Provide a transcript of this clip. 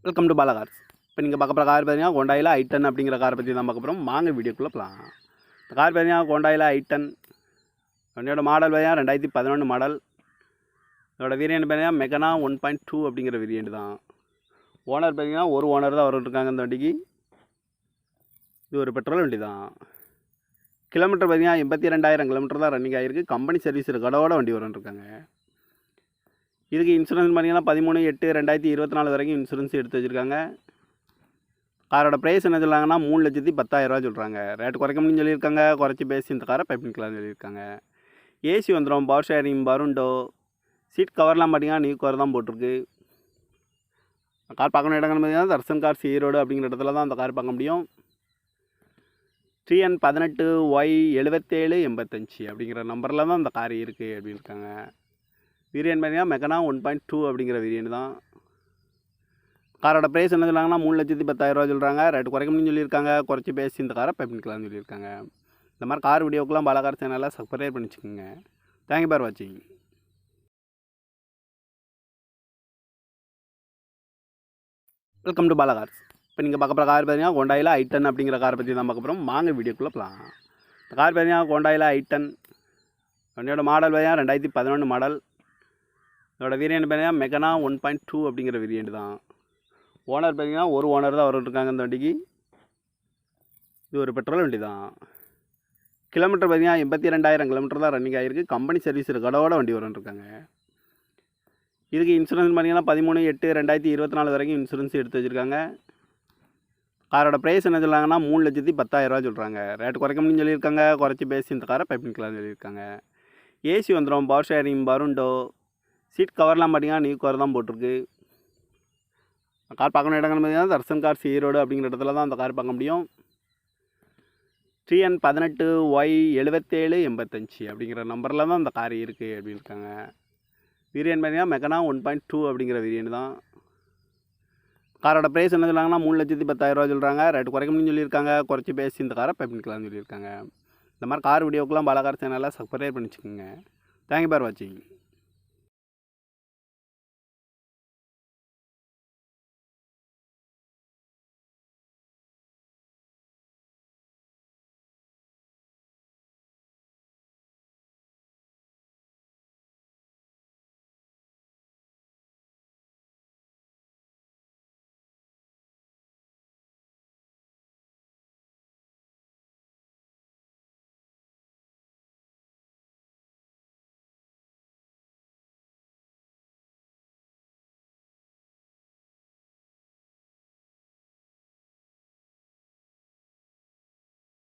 Welcome to Bala cars. இப்போ நீங்கள் பார்க்க போகிற கார் பார்த்தீங்கன்னா ஹோண்டாயில் i10 அப்படிங்கிற காரை பற்றி தான் பார்க்க போகிறோம். வாங்க வீடியோக்குள்ளே போகலாம். இந்த கார் பார்த்தீங்கன்னா ஹோண்டாயில் i10. வண்டியோட மாடல் பார்த்தீங்கன்னா 2011 மாடல். இதோட வேரியன்ட் பார்த்தீங்கன்னா மெகனா 1.2 அப்படிங்கிற வேரியன்ட் தான். ஓனர் பார்த்தீங்கன்னா ஒரு ஓனர் தான் இருக்காங்க இந்த வண்டிக்கு. இது ஒரு பெட்ரோல் வண்டி தான். கிலோமீட்டர் பார்த்தீங்கன்னா 82,000 கிலோமீட்டர் தான் ரன்னிங் ஆகிருக்கு. கம்பெனி சர்வீஸ் கடவோட வண்டி இருக்காங்க. இதுக்கு இன்சூரன்ஸ் பார்த்தீங்கன்னா 13/8/2024 வரைக்கும் இன்சூரன்ஸ் எடுத்து வச்சுருக்காங்க. காரோட ப்ரைஸ் என்ன சொல்கிறாங்கன்னா 3,10,000 சொல்கிறாங்க. ரேட்டு குறைக்க முடியும்னு சொல்லியிருக்காங்க. குறைச்சி பேசி இந்த காரை பைப்பிங்கலாம்னு சொல்லியிருக்காங்க. ஏசி வந்துடும், பவர் ஷேரிங், பருண்டோ, சீட் கவர்லாம் பார்த்தீங்கன்னா நியூ கவர் தான் போட்டிருக்கு. கார் பார்க்கணும் இடங்கள் பார்த்தீங்கன்னா தர்சன் கார்ஸ் ஈரோடு அப்படிங்கிற இடத்துல தான் அந்த கார் பார்க்க முடியும். TN18Y7785 அப்படிங்கிற நம்பரில் தான் அந்த கார் இருக்குது அப்படின்னு இருக்காங்க. வேரியன்ட் பார்த்தீங்கன்னா மெகனா 1.2 அப்படிங்கிற வேரியன்ட் தான். காரோட ப்ரைஸ் என்ன சொல்கிறாங்கன்னா 3,10,000 சொல்கிறாங்க. ரேட்டு குறைக்க முடியும்னு சொல்லியிருக்காங்க. குறைச்சி பேசி இந்த காரை பைப்பிங்கலாம்னு சொல்லியிருக்காங்க. இந்த மாதிரி கார் வீடியோக்கெலாம் பாலா கார் சேனலில் சப்ஸ்கிரைப் பண்ணி வச்சுக்கோங்க. தேங்க்யூ ஃபார் வாட்சிங். Welcome to Bala cars. இப்போ நீங்கள் பார்க்க போகிற கார் பார்த்தீங்கன்னா ஹோண்டாயில் i10 அப்படிங்கிற காரை பற்றி தான் பார்க்க போகிறோம். வாங்க வீடியோக்குள்ளே போகலாம். இந்த கார் பார்த்தீங்கன்னா ஹோண்டாயில் i10. வண்டியோட மாடல் பார்த்தீங்கன்னா 2011 மாடல். இதோட வேரியன்ட் பார்த்தீங்கன்னா மெகனா 1.2 அப்படிங்கிற வேரியன்ட் தான். ஓனர் பார்த்தீங்கன்னா ஒரு ஓனர் தான் இருக்காங்க இந்த வண்டிக்கு. இது ஒரு பெட்ரோல் வண்டி தான். கிலோமீட்டர் பார்த்தீங்கன்னா 82,000 கிலோமீட்டர் தான் ரன்னிங் ஆகிருக்கு. கம்பெனி சர்வீஸ் கடவோட வண்டி இருக்காங்க. இதுக்கு இன்சூரன்ஸ் பார்த்தீங்கன்னா 13/8/2024 வரைக்கும் இன்சூரன்ஸ் எடுத்து வச்சுருக்காங்க. காரோட ப்ரைஸ் என்ன சொல்கிறாங்கன்னா 3,10,000 சொல்கிறாங்க. ரேட்டு குறைக்க முடியும்னு சொல்லியிருக்காங்க. குறைச்சி பேசி இந்த காரை பைப்பிங்கலாம்னு சொல்லியிருக்காங்க. ஏசி வந்துடும், பவர் ஷேரிங், பருண்டோ, சீட் கவர்லாம் பார்த்தீங்கன்னா நியூ கவர் தான் போட்டிருக்கு. கார் பார்க்கணும் இடங்கள் பார்த்தீங்கன்னா தர்சன் கார்ஸ் ஈரோடு அப்படிங்கிற இடத்துல தான் அந்த கார் பார்க்க முடியும். TN18Y7785 அப்படிங்கிற நம்பரில் தான் அந்த கார் இருக்குது அப்படின்னு இருக்காங்க. வேரியன்ட் பார்த்தீங்கன்னா மெகனா 1.2 அப்படிங்கிற வேரியன்ட் தான். காரோட ப்ரைஸ் என்ன சொல்கிறாங்கன்னா 3,10,000 சொல்கிறாங்க. ரேட்டு குறைக்க முடியும்னு சொல்லியிருக்காங்க. குறைச்சி பேசி இந்த காரை பைப்பிங்கலாம்னு சொல்லியிருக்காங்க. இந்த மாதிரி கார் வீடியோக்கெலாம் பாலா கார் சேனலில் சப்ஸ்கிரைப் பண்ணி வச்சுக்கோங்க. தேங்க்யூ ஃபார் வாட்சிங்.